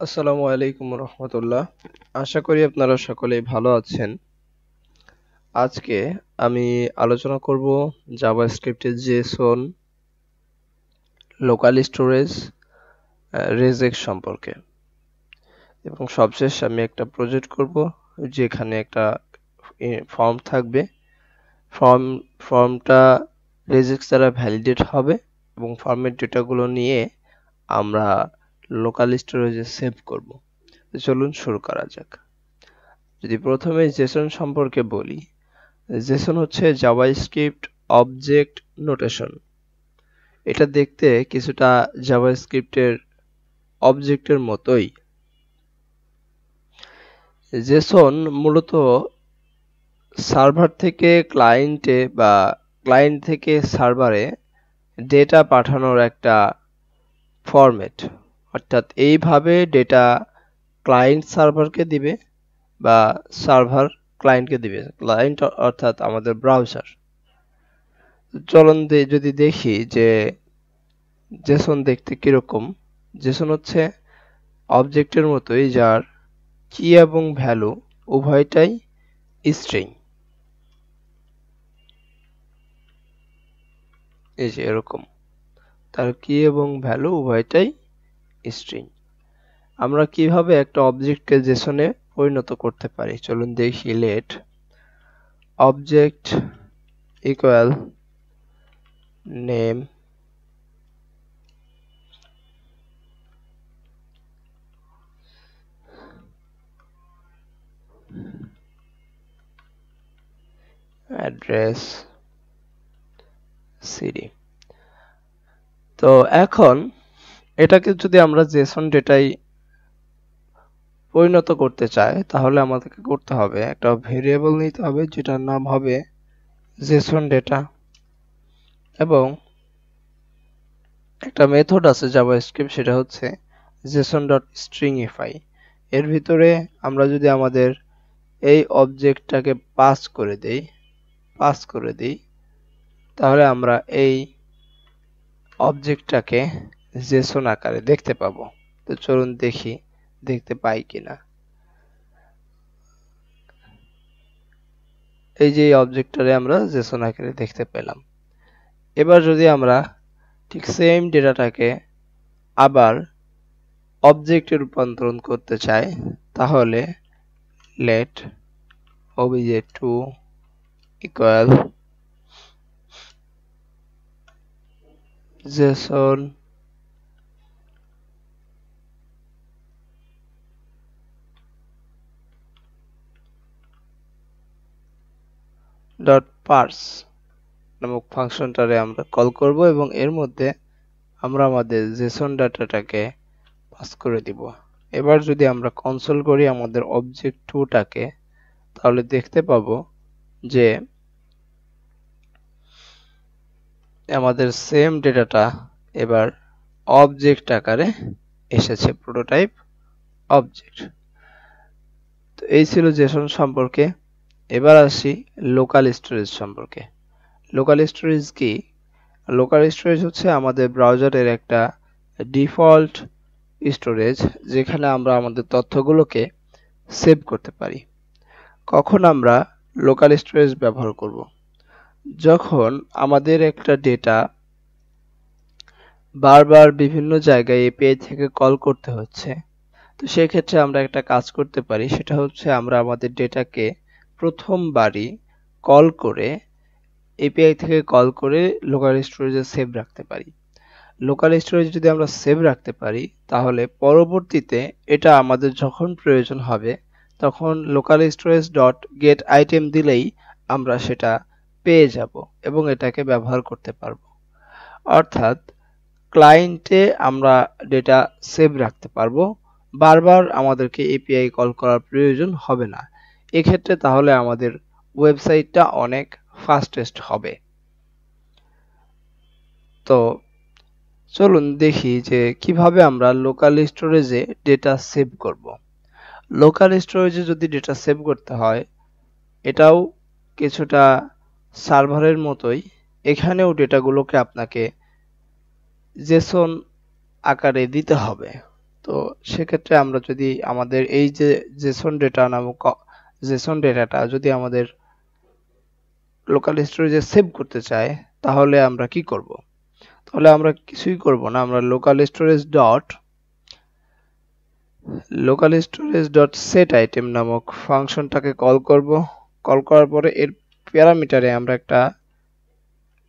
আসসালামু আলাইকুম রহমতুল্লাহ। আশা করি আপনারা সকলেই ভালো আছেন। আজকে আমি আলোচনা করব জাভাস্ক্রিপ্টের জেসন, লোকাল স্টোরেজ, রেজেক্ট সম্পর্কে। এবং সবশেষ আমি একটা প্রজেক্ট করব যেখানে একটা ফর্ম থাকবে। ফর্মটা রেজেক্ট দ্বারা ভ্যালিডেট হবে এবং ফর্মের ডেটাগুলো নিয়ে আমরা লোকাল স্টোরেজে সেভ করব। চলুন শুরু করা যাক। যদি প্রথমে জেসন সম্পর্কে বলি, জেসন হচ্ছে জাভাস্ক্রিপ্ট অবজেক্ট নোটেশন। এটা দেখতে কিছুটা জাভাস্ক্রিপ্টের অবজেক্টের মতোই। জেসন মূলত সার্ভার থেকে ক্লায়েন্টে বা ক্লায়েন্ট থেকে সার্ভারে ডেটা পাঠানোর একটা ফরম্যাট। অর্থাৎ এইভাবে ডেটা ক্লায়েন্ট সার্ভারকে দিবে বা সার্ভার ক্লায়েন্টকে দিবে। ক্লায়েন্ট অর্থাৎ আমাদের ব্রাউজার। চলুন যদি দেখি যে জেসন দেখতে কিরকম। জেসন হচ্ছে অবজেক্টের মতোই, যার কি এবং ভ্যালু উভয়টাই স্ট্রিং। এই যে এরকম, তার কি এবং ভ্যালু উভয়টাই স্ট্রিং। আমরা কিভাবে একটা অবজেক্টকে জেসনে পরিণত করতে পারি চলুন দেখি। Let object equal name address CD. তো এখন এটাকে যদি আমরা জেসন ডেটায় পরিণত করতে চাই, তাহলে আমাদেরকে করতে হবে একটা ভেরিয়েবল নিতে হবে যেটার নাম হবে জেসন ডেটা, এবং একটা মেথড আছে জাভাস্ক্রিপ্ট, সেটা হচ্ছে json.stringify। এর ভিতরে আমরা যদি আমাদের এই অবজেক্টটাকে পাস করে দেই, তাহলে আমরা এই অবজেক্টটাকে জেসন আকারে দেখতে পাবো। তো চলুন দেখি দেখতে পাই কিনা। এই যে অবজেক্টটারে আমরা জেসন আকারে দেখতে পেলাম। এবার যদি আমরা ঠিক সেম ডেটাটাকে আবার অবজেক্টে রূপান্তরণ করতে চাই, তাহলে let obj2 equal json dot parse নামক ফাংশনটারে আমরা কল করব এবং এর মধ্যে আমরা আমাদের জেসন ডাটাটাকে পাস করে দিব। এবার যদি আমরা কনসোল করি আমাদের অবজেক্ট 2টাকে, তাহলে দেখতে পাবো যে আমাদের সেম ডেটাটা এবার অবজেক্ট আকারে এসেছে, প্রোটোটাইপ অবজেক্ট। তো এই ছিল জেসন সম্পর্কে। এবার আসি লোকাল স্টোরেজ সম্পর্কে। লোকাল স্টোরেজ কি? লোকাল স্টোরেজ হচ্ছে আমাদের ব্রাউজারের একটা ডিফল্ট স্টোরেজ, যেখানে আমরা আমাদের তথ্যগুলোকে সেভ করতে পারি। কখন আমরা লোকাল স্টোরেজ ব্যবহার করব? যখন আমাদের একটা ডেটা বারবার বিভিন্ন জায়গায় এপিআই থেকে কল করতে হচ্ছে, তো সেক্ষেত্রে আমরা একটা কাজ করতে পারি, সেটা হচ্ছে আমরা আমাদের ডেটাকে প্রথমবারই কল করে এপিআই থেকে কল করে লোকাল স্টোরেজে সেভ রাখতে পারি। লোকাল স্টোরেজ যদি আমরা সেভ রাখতে পারি, তাহলে পরবর্তীতে এটা আমাদের যখন প্রয়োজন হবে তখন local storage dot gate item দিলেই আমরা সেটা পেয়ে যাব এবং এটাকে ব্যবহার করতে পারবো। অর্থাৎ ক্লায়েন্টে আমরা ডেটা সেভ রাখতে পারবো, বারবার আমাদেরকে এপিআই কল করার প্রয়োজন হবে না। এক্ষেত্রে তাহলে আমাদের ওয়েবসাইটটা অনেক ফাস্টেস্ট হবে। তো চলুন দেখি যে কিভাবে আমরা লোকাল স্টোরেজে ডেটা সেভ করব। লোকাল স্টোরেজে যদি ডেটা সেভ করতে হয়, এটাও কিছুটা সার্ভারের মতোই। এখানেও ডেটাগুলোকে আপনাকে জেসন আকারে দিতে হবে। তো সেক্ষেত্রে আমরা যদি আমাদের এই যে জেসন ডেটা নামক জেসন ডেটাটা যদি আমাদের লোকাল স্টোরেজে সেভ করতে চাই তাহলে আমরা কি করব? তাহলে আমরা কিছুই করব না, আমরা local storage dot set item নামক ফাংশনটাকে কল করব। কল করার পরে এর প্যারামিটারে আমরা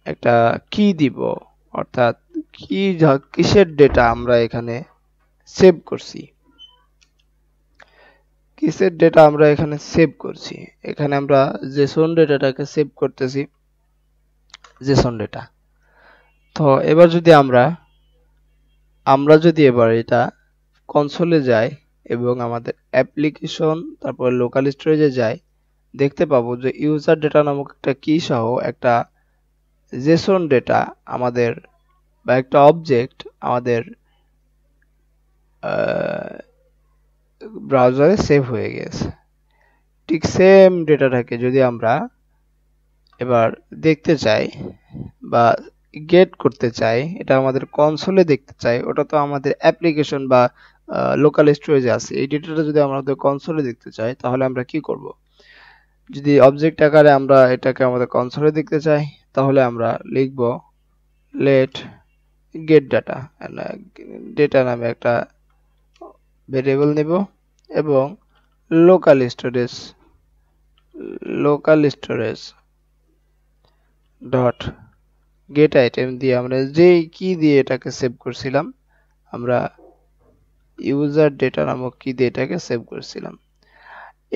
একটা কি দিব, অর্থাৎ কিসের ডেটা আমরা এখানে সেভ করছি, কিসের ডেটা আমরা এখানে সেভ করছি। এখানে আমরা জেসন ডেটাটাকে সেভ করতেছি, জেসন ডেটা। তো এবার যদি আমরা যদি এবার এটা কনসোলে যাই এবং আমাদের অ্যাপ্লিকেশন তারপর লোকাল স্টোরেজে যাই, দেখতে পাবো যে ইউজার ডেটা নামক একটা কি সহ একটা জেসন ডেটা আমাদের বা একটা অবজেক্ট আমাদের ব্রাউজারে সেভ হয়ে গেছে। ঠিক সেম ডেটাটাকে যদি আমরা এবার দেখতে চাই বা গেট করতে চাই, এটা আমাদের কনসোলে দেখতে চাই, ওটা তো আমাদের অ্যাপ্লিকেশন বা লোকাল স্টোরেজে আছে। এই ডেটাটা যদি আমাদের কনসোলে দেখতে চাই তাহলে আমরা কি করব? যদি অবজেক্ট আকারে আমরা এটাকে আমাদের কনসোলে দেখতে চাই তাহলে আমরা লিখব লেট গেট ডাটা, ডেটা নামে একটা ভেরিয়েবল নেব এবং local storage dot gate item দিয়ে আমরা যেই কি দিয়ে এটাকে সেভ করছিলাম, আমরা ইউজার ডেটা নামক কি দিয়ে এটাকে সেভ করছিলাম।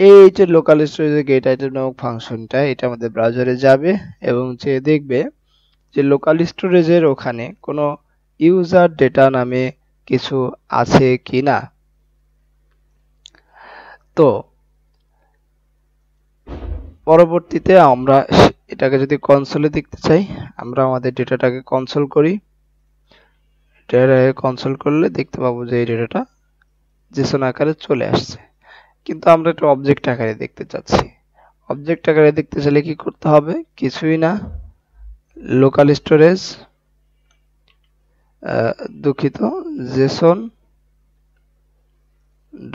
এই যে লোকাল স্টোরেজে গেট আইটেম নামক ফাংশনটা, এটা আমাদের ব্রাউজারে যাবে এবং যে দেখবে যে লোকাল স্টোরেজের ওখানে কোনো ইউজার ডেটা নামে কিছু আছে কিনা। তো পরবর্তীতে আমরা এটাকে যদি কনসোলে দেখতে চাই, আমরা আমাদের ডেটাটাকে কনসোল করি। ডেটাটাকে কনসোল করলে দেখতে পাবো যে এই ডেটাটা জেসন আকারে চলে আসছে, কিন্তু আমরা একটা অবজেক্ট আকারে দেখতে চাচ্ছি। অবজেক্ট আকারে দেখতে চাইলে কি করতে হবে? কিছুই না, লোকাল স্টোরেজ দুঃখিত জেসন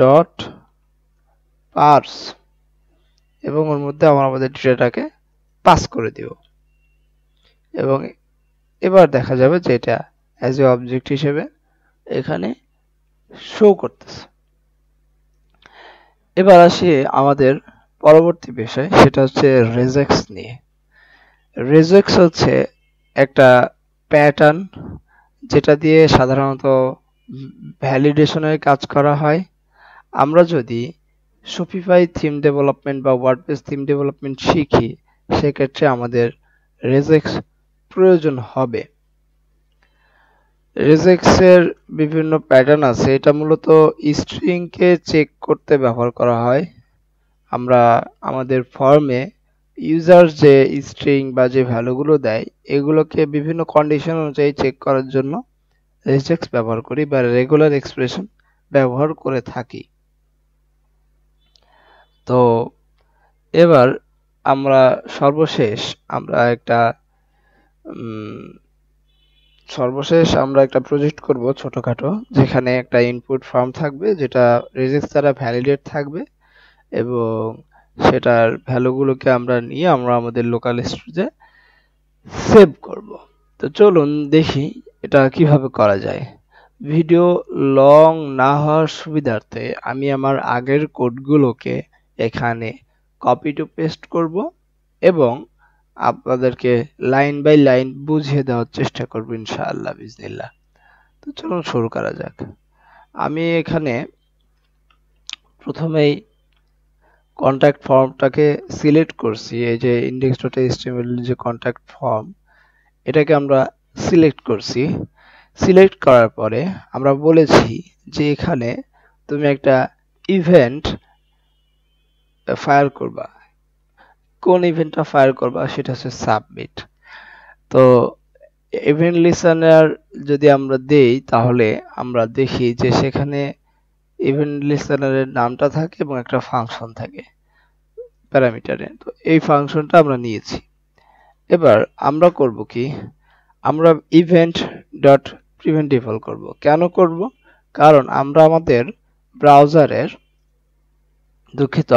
ডট পার্স এবং ওর মধ্যে আমরা আমাদের ডেটাটাকে পাস করে দিব এবং এবার দেখা যাবে যে এটা অ্যাজ এ অবজেক্ট হিসেবে এখানে শো করতেছে। এবার আসি আমাদের পরবর্তী বিষয়, সেটা হচ্ছে রেজেক্স নিয়ে। রেজেক্স হচ্ছে একটা প্যাটার্ন যেটা দিয়ে সাধারণত ভ্যালিডেশনের কাজ করা হয়। আমরা যদি শপিফাই থিম ডেভেলপমেন্ট বা ওয়ার্ডপ্রেস থিম ডেভেলপমেন্ট শিখি, সেক্ষেত্রে আমাদের রেজেক্স প্রয়োজন হবে। রেজেক্সের বিভিন্ন প্যাটার্ন আছে, এটা মূলত স্ট্রিংকে চেক করতে ব্যবহার করা হয়। আমরা আমাদের ফর্মে ইউজার যে স্ট্রিং বা যে ভ্যালুগুলো দেয় এগুলোকে বিভিন্ন কন্ডিশন অনুযায়ী চেক করার জন্য রেজেক্স ব্যবহার করি বা রেগুলার এক্সপ্রেশন ব্যবহার করে থাকি। তো এবার আমরা একটা প্রজেক্ট করব ছোটখাটো, যেখানে একটা ইনপুট ফর্ম থাকবে যেটা রেজেক্স দ্বারা ভ্যালিডেট থাকবে এবং সেটার ভ্যালুগুলোকে আমরা নিয়ে আমরা আমাদের লোকাল স্টোরেজে সেভ করব। তো চলুন দেখি এটা কিভাবে করা যায়। ভিডিও লং না হওয়ার সুবিধার্থে আমি আমার আগের কোডগুলোকে এখানে কপি টু পেস্ট করব এবং আপনাদেরকে লাইন বাই লাইন বুঝিয়ে দেওয়ার চেষ্টা করব ইনশাআল্লাহ বিজনিল্লাহ। তো চলুন শুরু করা যাক। আমি এখানে প্রথমেই কন্ট্যাক্ট ফর্মটাকে সিলেক্ট করছি। এই যে index.html যে কন্ট্যাক্ট ফর্ম, এটাকে আমরা সিলেক্ট করছি। সিলেক্ট করার পরে আমরা বলেছি যে এখানে তুমি একটা ইভেন্ট ফায়ার করবা। কোন ইভেন্টটা ফায়ার করবা? সেটা হচ্ছে সাবমিট। তো ইভেন্ট লিসেনার যদি আমরা দেই তাহলে আমরা দেখি যে সেখানে ইভেন্ট লিসেনারের নামটা থাকে এবং একটা ফাংশন থাকে প্যারামিটারে। তো এই ফাংশনটা আমরা নিয়েছি। এবার আমরা করব কি, আমরা ইভেন্ট ডট প্রিভেন্ট ডিফল্ট করব। কেন করব? কারণ আমরা আমাদের ব্রাউজারের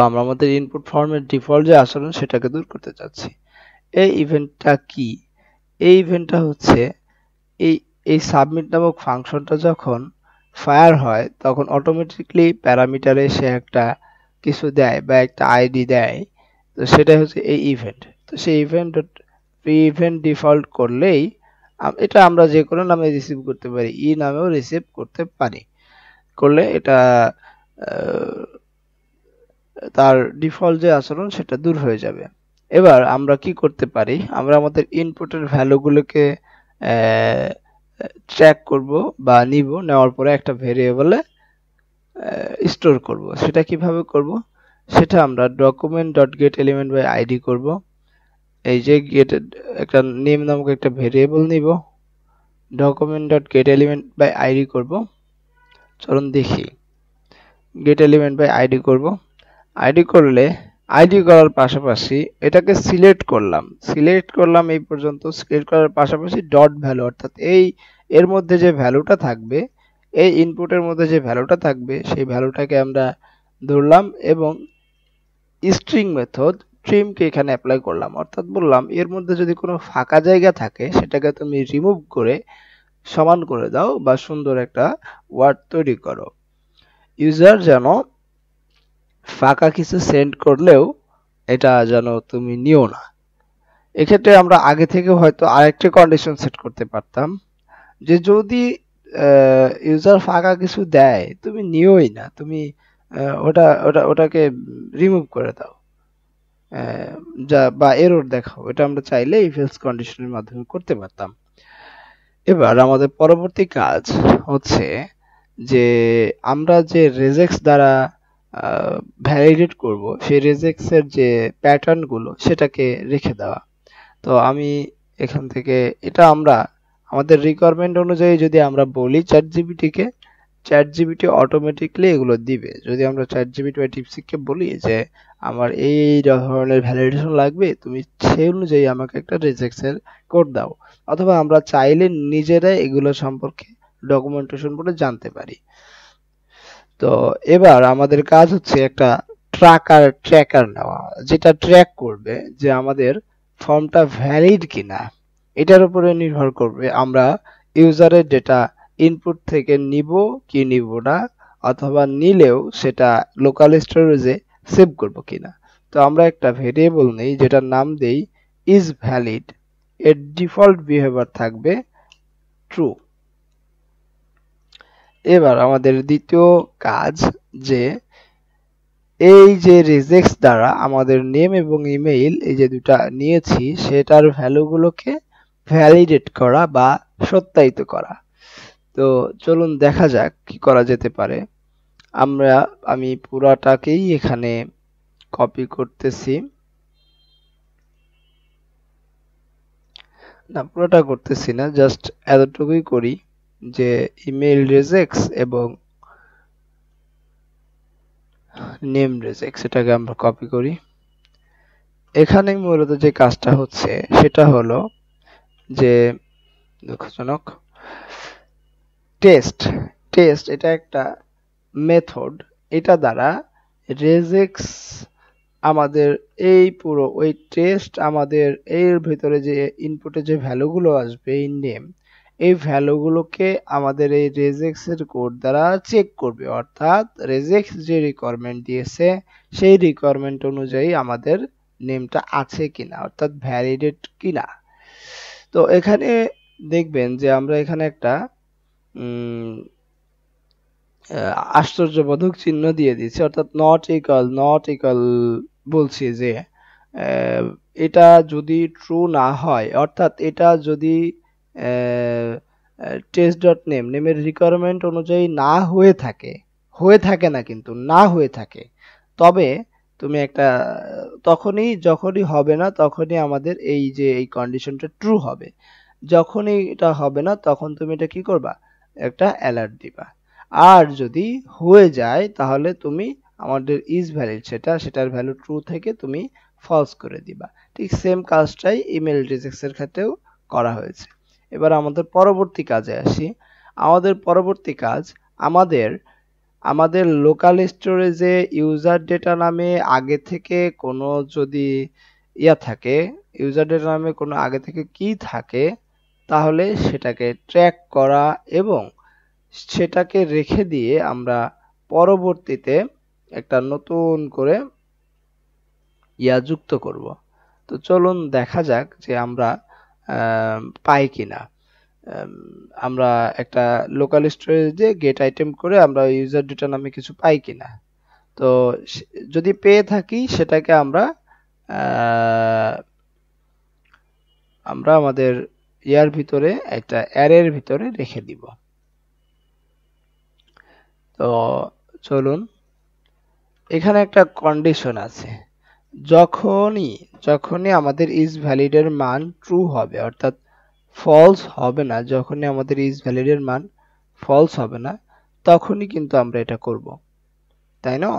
আমরা আমাদের ইনপুট ফর্মের ডিফল্ট যে আচরণ সেটাকে দূর করতে চাচ্ছি। এই ইভেন্টটা কি? এই ইভেন্টটা হচ্ছে এই এই সাবমিট নামক ফাংশনটা যখন ফায়ার হয় তখন অটোমেটিকলি প্যারামিটারে সে একটা কিছু দেয় বা একটা আইডি দেয়, তো সেটাই হচ্ছে এই ইভেন্ট। তো সেই ইভেন্ট ডিফল্ট করলেই এটা আমরা যে কোনো নামে রিসিভ করতে পারি, নামেও রিসিভ করতে পারি। করলে এটা তার ডিফল্ট যে আচরণ সেটা দূর হয়ে যাবে। এবার আমরা কি করতে পারি, আমরা আমাদের ইনপুটের ভ্যালুগুলোকে ট্র্যাক করব বা নিব, নেওয়ার পরে একটা ভেরিয়েবলে স্টোর করব। সেটা কিভাবে করব, সেটা আমরা document.getElementById করব। এই যে গেট একটা নেম নামক একটা ভেরিয়েবল নিব, document.getElementById করব। চলুন দেখি, getElementById করব। আইডি করলে আইডি করার পাশাপাশি এটাকে সিলেক্ট করলাম এই পর্যন্ত। সিলেক্ট করার পাশাপাশি ডট ভ্যালু, অর্থাৎ এর মধ্যে যে ভ্যালুটা থাকবে, এই ইনপুটের মধ্যে যে ভ্যালুটা থাকবে সেই ভ্যালুটাকে আমরা ধরলাম এবং স্ট্রিং মেথড ট্রিমকে এখানে অ্যাপ্লাই করলাম। অর্থাৎ বললাম এর মধ্যে যদি কোনো ফাঁকা জায়গা থাকে সেটাকে তুমি রিমুভ করে সমান করে দাও বা সুন্দর একটা ওয়ার্ড তৈরি করো। ইউজার যেন ফাঁকা কিছু সেন্ড করলেও এটা যেন তুমি নিও না। এক্ষেত্রে আমরা আগে থেকে হয়তো আরেকটা কন্ডিশন সেট করতে পারতাম যে যদি ইউজার ফাঁকা কিছু দেয় তুমি নিওই না, তুমি ওটাকে রিমুভ করে দাও যা বা এরর দেখাও। এটা আমরা চাইলে ইফ এলস কন্ডিশনের মাধ্যমে করতে পারতাম। এবার আমাদের পরবর্তী কাজ হচ্ছে যে আমরা যে রেজেক্স দ্বারা ভ্যালিডেট করব সেই রেজেক্স এর যে প্যাটার্ন গুলো সেটাকে রেখে দেওয়া। তো আমি এখান থেকে এটা আমরা আমাদের রিকোয়ারমেন্ট অনুযায়ী যদি আমরা বলি চ্যাটজিপিটি অটোমেটিকলি এগুলো দিবে। যদি আমরা চ্যাটজিপিটি বা ডিপসিককে বলি যে আমার এই ধরনের ভ্যালিডেশন লাগবে, তুমি সেই অনুযায়ী আমাকে একটা রেজেক্স এর কোড দাও, অথবা আমরা চাইলে নিজেরাই এগুলো সম্পর্কে ডকুমেন্টেশন পড়ে জানতে পারি। তো এবার আমাদের কাজ হচ্ছে একটা ট্র্যাকার নেওয়া, যেটা ট্র্যাক করবে যে আমাদের ফর্মটা ভ্যালিড কিনা। এটার উপরে নির্ভর করবে আমরা ইউজারের ডেটা ইনপুট থেকে নিব কি নিব না, অথবা নিলেও সেটা লোকাল স্টোরেজে সেভ করব কিনা। তো আমরা একটা ভেরিয়েবল নেই যেটার নাম দেই ইজ ভ্যালিড। এর ডিফল্ট বিহেভিয়ার থাকবে ট্রু। এবার আমাদের দ্বিতীয় কাজ যে এই যে রেজেক্স দ্বারা আমাদের নেম এবং ইমেইল এই যে দুটা নিয়েছি সেটার ভ্যালুগুলোকে ভ্যালিডেট করা বা সত্যায়িত করা। তো চলুন দেখা যাক কি করা যেতে পারে। আমি পুরাটাকেই এখানে কপি করতেছি, না পুরোটা করতেছি না, জাস্ট এতটুকুই করি যে ইমেইল রেজেক্স এবং নেম রেজেক্স এটাকে আমরা কপি করি। এখানে মূলত যে কাজটা হচ্ছে সেটা হলো যে দুঃখজনক টেস্ট এটা একটা মেথড, এটা দ্বারা রেজেক্স আমাদের এই পুরো ওই টেস্ট আমাদের এর ভিতরে যে ইনপুটে যে ভ্যালুগুলো আসবে এই নেম, এই ভ্যালুগুলোকে আমাদের এই রেজেক্স এর কোড দ্বারা চেক করবে। অর্থাৎ রেজেক্স যে রিকোয়ারমেন্ট দিয়েছে সেই রিকোয়ারমেন্ট অনুযায়ী আমাদের নেমটা আছে কিনা, অর্থাৎ ভ্যালিডেট কিনা। তো এখানে দেখবেন যে আমরা এখানে একটা আশ্চর্যবোধক চিহ্ন দিয়ে দিচ্ছি, অর্থাৎ নট ইকুয়াল বলছি যে এটা যদি ট্রু না হয়, অর্থাৎ এটা যদি test.name নেমের রিকোয়ারমেন্ট অনুযায়ী না হয়ে থাকে না কিন্তু না হয়ে থাকে, তবে তুমি একটা যখনই হবে না তখনই আমাদের এই যে এই কন্ডিশনটা ট্রু হবে। যখনই এটা হবে না তখন তুমি এটা কি করবা, একটা অ্যালার্ট দিবা। আর যদি হয়ে যায় তাহলে তুমি আমাদের ইজ ভ্যালিড সেটার ভ্যালু ট্রু থেকে তুমি ফলস করে দিবা। ঠিক সেম কাজটাই ইমেল রিজেক্টস এর ক্ষেত্রেও করা হয়েছে। এবার আমাদের পরবর্তী কাজে আসি। আমাদের পরবর্তী কাজ, আমাদের আমাদের লোকাল স্টোরেজে ইউজার ডেটা নামে আগে থেকে কোনো যদি থাকে, ইউজার ডেটা নামে কোনো আগে থেকে কি থাকে, তাহলে সেটাকে ট্র্যাক করা এবং সেটাকে রেখে দিয়ে আমরা পরবর্তীতে একটা নতুন করে যুক্ত করব। তো চলুন দেখা যাক যে আমরা পাই কিনা। আমরা একটা লোকাল স্টোরেজে গেট আইটেম করে আমরা ইউজার ডেটা নামে কিছু পাই কিনা। তো যদি পেয়ে থাকি সেটাকে আমরা আমাদের ইয়ার ভিতরে একটা অ্যারের ভিতরে রেখে দিব। তো চলুন, এখানে একটা কন্ডিশন আছে, যখনই আমাদের ইজ ভ্যালিড এর মান ট্রু হবে, অর্থাৎ ফলস হবে না, যখনই আমাদের ইজ ভ্যালিড এর মান ফলস হবে না, তখনই কিন্তু আমরা এটা করব, তাই না?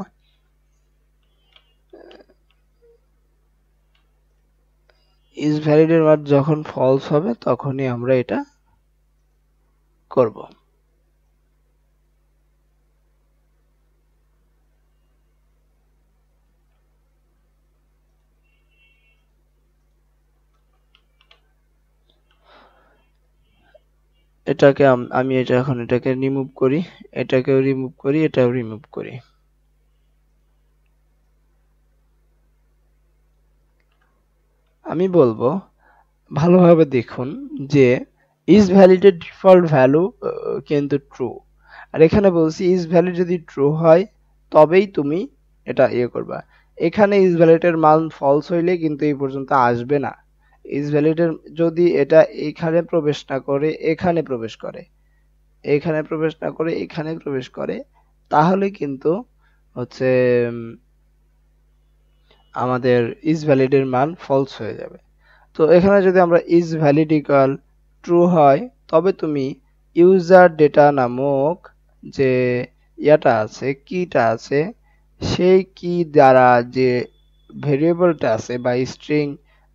ইজ ভ্যালিড এর মান যখন ফলস হবে তখনই আমরা এটা করব। এটাকে আমি এখন এটাকে রিমুভ করি, এটাকেও রিমুভ করি, এটাও রিমুভ করি। আমি বলবো ভালোভাবে দেখুন যে ইজ ভ্যালিড এর ডিফল্ট ভ্যালু কিন্তু ট্রু, আর এখানে বলছি ইজ ভ্যালিড যদি ট্রু হয় তবেই তুমি এটা করবা। এখানে ইজ ভ্যালিড এর মান ফলস হইলে কিন্তু এই পর্যন্ত আসবে না। ইজ ভ্যালিড এর যদি এটা এখানে প্রবেশ না করে এখানে প্রবেশ করে, এখানে প্রবেশ না করে এখানে প্রবেশ করে, তাহলে কিন্তু হচ্ছে আমাদের ইজ ভ্যালিড এর মান ফলস হয়ে যাবে। তো এখানে যদি আমরা ইজ ভ্যালিড ইকুয়াল ট্রু হয় তবে তুমি ইউজার ডেটা নামক যে ইয়াটা আছে, কিটা আছে, সেই কি দ্বারা যে ভেরিয়েবলটা আছে বা স্ট্রিং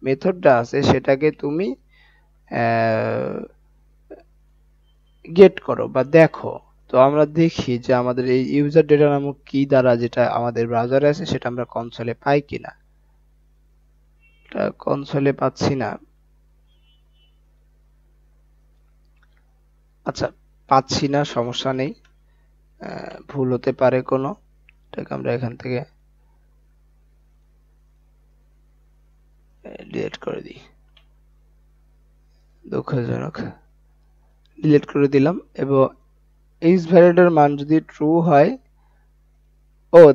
মেথডটা আছে সেটাকে তুমি গেট করো বা দেখো। তো আমরা দেখি যে আমাদের এই ইউজার ডেটা নামক কি দ্বারা যেটা আমাদের ব্রাউজারে আছে সেটা আমরা কনসোলে পাই কিনা। এটা কনসোলে পাচ্ছি না। আচ্ছা, পাচ্ছি না, সমস্যা নেই, ভুল হতে পারে কোনো। এটাকে আমরা এখান থেকে ডিলিট করে দিই, দুঃখজনক, ডিলিট করে দিলাম। এবং ইজ ভ্যালিড এর মান যদি ট্রু হয়,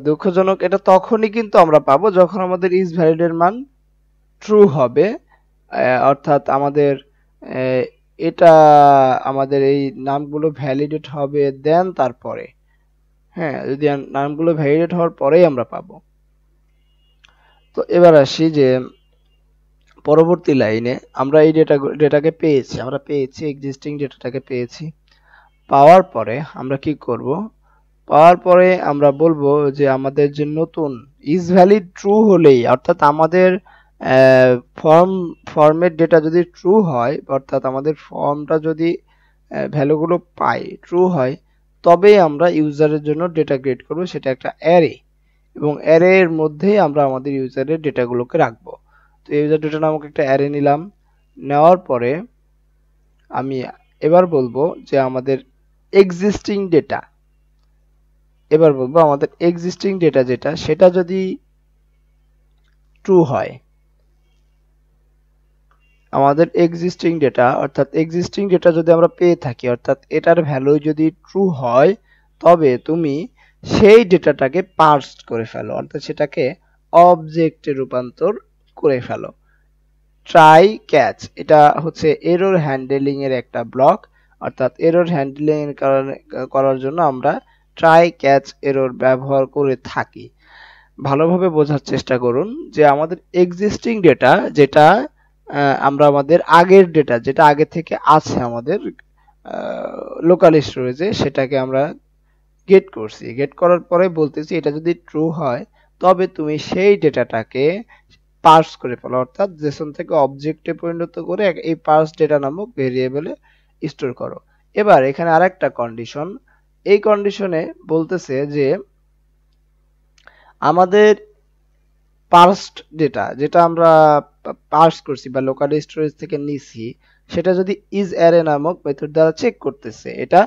দুঃখজনক, এটা তখনই কিন্তু আমরা পাবো যখন আমাদের ইজ ভ্যালিড এর মান ট্রু হবে, অর্থাৎ আমাদের এটা আমাদের এই নামগুলো ভ্যালিডেট হবে দেন তারপরে, হ্যাঁ, যদি নামগুলো ভ্যালিডেট হওয়ার পরেই আমরা পাবো। তো এবার আসি যে পরবর্তী লাইনে আমরা এই ডেটাকে পেয়েছি, এক্সিস্টিং ডেটাটাকে পেয়েছি। পাওয়ার পরে আমরা কি করব? পাওয়ার পরে আমরা বলবো যে আমাদের যে নতুন ইজ ভ্যালিড ট্রু হলেই, অর্থাৎ আমাদের ফর্মের ডেটা যদি ট্রু হয়, অর্থাৎ আমাদের ফর্মটা যদি ভ্যালুগুলো পাই ট্রু হয়, তবেই আমরা ইউজারের জন্য ডেটা ক্রিয়েট করব, সেটা একটা অ্যারে, এবং অ্যারে এর মধ্যেই আমরা আমাদের ইউজারের ডেটাগুলোকে রাখবো। তো ইউজার ডেটা নামক একটা অ্যারে নিলাম, নেওয়ার পরে আমি এবার বলবো যে আমাদের এক্সিস্টিং ডেটা, যেটা সেটা যদি ট্রু হয়, আমাদের এক্সিস্টিং ডেটা, অর্থাৎ এক্সিস্টিং ডেটা যদি আমরা পেয়ে থাকি, অর্থাৎ এটার ভ্যালু যদি ট্রু হয়, তবে তুমি সেই ডেটাটাকে পার্স করে ফেলো, অর্থাৎ সেটাকে অবজেক্টে রূপান্তর করে ফেলো। ট্রাই ক্যাচ, এটা হচ্ছে এরর হ্যান্ডলিং এর একটা ব্লক, অর্থাৎ এরর হ্যান্ডলিং এর কারণে করার জন্য আমরা ট্রাই ক্যাচ এরর ব্যবহার করে থাকি। ভালোভাবে বোঝার চেষ্টা করুন যে আমাদের এক্সিস্টিং ডেটা, যেটা আমরা আমাদের আগের ডেটা, যেটা আগে থেকে আছে আমাদের লোকাল স্টোরেজে, সেটাকে আমরা গেট করছি। গেট করার পরে বলতেছি এটা যদি ট্রু হয় তবে তুমি সেই ডেটাটাকে পার্স করে ফেলো, অর্থাৎ জেসন থেকে অবজেক্টে পরিণত করে এই পার্স ডেটা নামক ভেরিয়েবলে স্টোর করো। এবার এখানে আরেকটা কন্ডিশন, এই কন্ডিশনে বলতেছে যে আমাদের পার্সড ডেটা যেটা আমরা পার্স করছি বা লোকাল স্টোরেজ থেকে নিছি সেটা যদি ইজ অ্যারে নামক মেথড দ্বারা চেক করতেছে এটা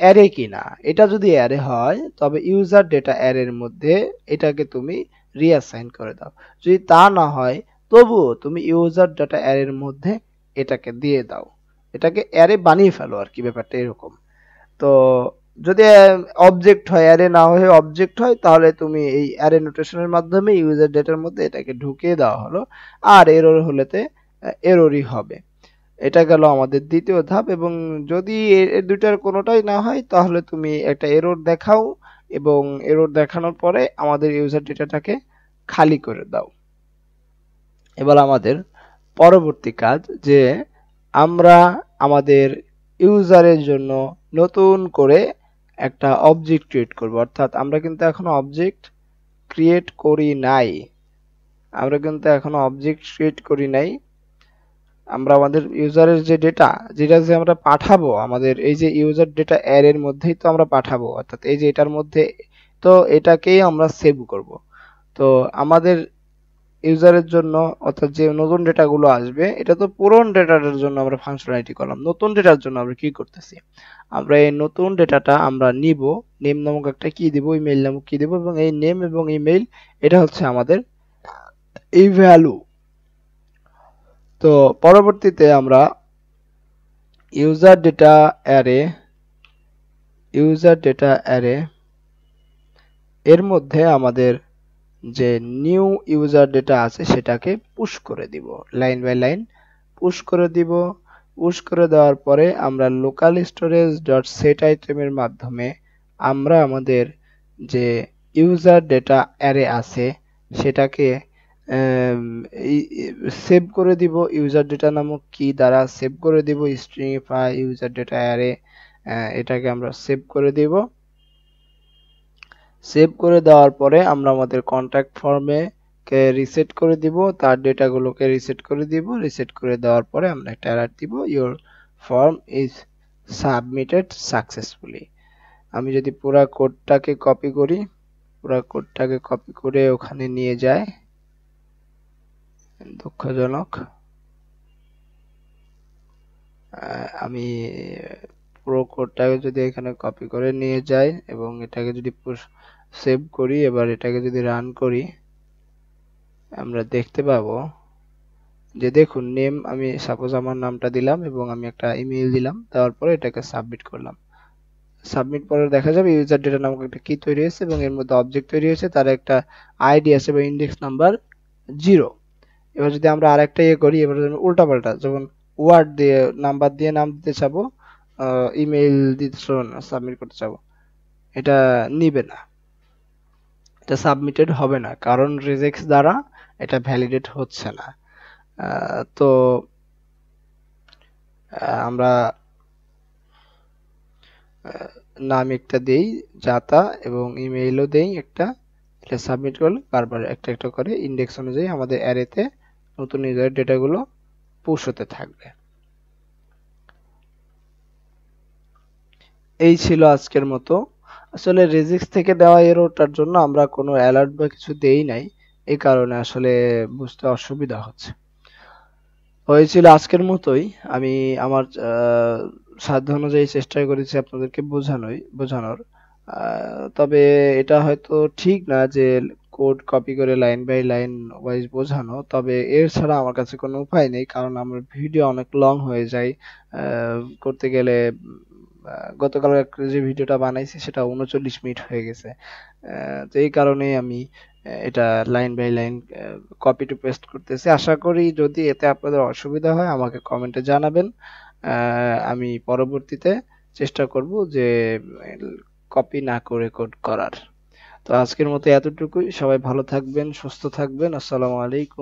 অ্যারে কিনা। এটা যদি অ্যারে হয় তবে ইউজার ডেটা অ্যারের মধ্যে এটাকে তুমি রিঅ্যাসাইন করে দাও। যদি তা না হয় তবুও তুমি ইউজার ডেটা অ্যারের মধ্যে এটাকে দিয়ে দাও, এটাকে অ্যারে বানিয়ে ফেলো আর কি, ব্যাপারটা এরকম। তো যদি অবজেক্ট হয়, অ্যারে না হয়ে অবজেক্ট হয়, তাহলে তুমি এই অ্যারে নোটেশনের মাধ্যমে ইউজার ডেটার মধ্যে এটাকে ঢুকিয়ে দেওয়া হলো, আর এরর হলেতে এররই হবে। এটা গেল আমাদের দ্বিতীয় ধাপ। এবং যদি এর দুইটার কোনোটাই না হয় তাহলে তুমি একটা এরর দেখাও এবং এরর দেখানোর পরে আমাদের ইউজার ডেটাটাকে খালি করে দাও। এবার আমাদের পরবর্তী কাজ যে আমরা আমাদের ইউজারের জন্য নতুন করে একটা অবজেক্ট ক্রিয়েট করব। অর্থাৎ আমরা কিন্তু এখনো অবজেক্ট ক্রিয়েট করি নাই, আমরা আমাদের ইউজারের যে ডেটা যেটা যে আমরা পাঠাবো, আমাদের এই যে ইউজার ডেটা অ্যারের মধ্যেই তো আমরা পাঠাবো, অর্থাৎ এই যে এটার মধ্যে, তো এটাকেই আমরা সেভ করব। তো আমাদের ইউজারের জন্য অর্থাৎ যে নতুন ডেটাগুলো আসবে, এটা তো পুরনো ডেটাটার জন্য আমরা ফাংশনালিটি করলাম, নতুন ডেটার জন্য আমরা কি করতেছি, আমরা এই নতুন ডেটাটা আমরা নিব, নেম নামক একটা কি দিব, ইমেইল নামক কি দিব, এবং এই নেম এবং ইমেইল এটা হচ্ছে আমাদের এই ভ্যালু। তো পরবর্তীতে আমরা ইউজার ডেটা অ্যারে এর মধ্যে আমাদের যে নিউ ইউজার ডেটা আছে সেটাকে পুশ করে দিব, লাইন বাই লাইন পুশ করে দিব। পুশ করে দেওয়ার পরে আমরা লোকাল স্টোরেজ ডট সেট আইটেমের মাধ্যমে আমরা আমাদের যে ইউজার ডেটা অ্যারে আছে সেটাকে সেভ করে দিব, ইউজার ডেটা নামক কি দ্বারা সেভ করে দিব, স্ট্রিংফাই ইউজার ডেটা অ্যারে, এটাকে আমরা সেভ করে দিব। সেভ করে দেওয়ার পরে আমরা আমাদের কন্ট্যাক্ট ফর্মে কে রিসেট করে দিব, তার ডেটাগুলোকে রিসেট করে দিব। রিসেট করে দেওয়ার পরে আমরা একটা এরর দিব, your form is submitted successfully. আমি যদি পুরো কোডটাকে কপি করে ওখানে নিয়ে যাই, দুঃখজনক, আমি পুরো কোডটাকে যদি এখানে কপি করে নিয়ে যাই এবং এটাকে যদি সেভ করি, এবার এটাকে যদি রান করি, আমরা দেখতে পাবো যে দেখুন নেম, আমি সাপোজ আমার নামটা দিলাম এবং আমি একটা ইমেইল দিলাম, দেওয়ার পরে এটাকে সাবমিট করলাম। সাবমিট পরে দেখা যাবে ইউজার ডেটা নামক একটা কি তৈরি হয়েছে এবং এর মধ্যে অবজেক্ট তৈরি হয়েছে, তার একটা আইডি আছে বা ইন্ডেক্স নাম্বার 0। এবার যদি আমরা আরেকটা করি, এবার উল্টা পাল্টা, যেমন ওয়ার্ড দিয়ে নাম্বার দিয়ে নাম দিতে চাবো, ইমেইল দিতে সাবমিট করতে চাবো, এটা নিবে না, এটা সাবমিটেড হবে না, কারণ রেজেক্স দ্বারা এটা ভ্যালিডেট হচ্ছে না। তো আমরা নাম একটা দেই যাতা এবং ইমেইলও দেই একটা, এটা সাবমিট করলে বারবার একটা একটা করে ইন্ডেক্স অনুযায়ী আমাদের অ্যারেতে নতুন ইউজার ডেটাগুলো পুশ হতে থাকবে। এই ছিল আজকের মতো। আসলে রেজিক্স থেকে দেওয়া এররটার জন্য আমরা কোনো অ্যালার্ট বা কিছু দেই নাই, এই কারণে আসলে বুঝতে অসুবিধা হচ্ছে। হয়েছিল আজকের মতোই, আমি আমার সাধ্য অনুযায়ী চেষ্টা করেছি আপনাদেরকে বোঝানোর। তবে এটা হয়তো ঠিক না যে কোড কপি করে লাইন বাই লাইন ওয়াইজ বোঝানো, তবে এর ছাড়া আমার কাছে কোনো উপায় নেই, কারণ আমার ভিডিও অনেক লং হয়ে যায় করতে গেলে। গতকাল যে ভিডিওটা বানাইছি সেটা 39 মিনিট হয়ে গেছে। তো এই কারণেই আমি এটা line by line copy to paste করতেছি। আশা করি যদি এতে আপনাদের অসুবিধা হয় আমাকে কমেন্টে জানাবেন, আমি পরবর্তীতে চেষ্টা করব যে কপি না করে কোড করার। তো আজকের মতো এতটুকুই, সবাই ভালো থাকবেন, সুস্থ থাকবেন, আসসালামু আলাইকুম।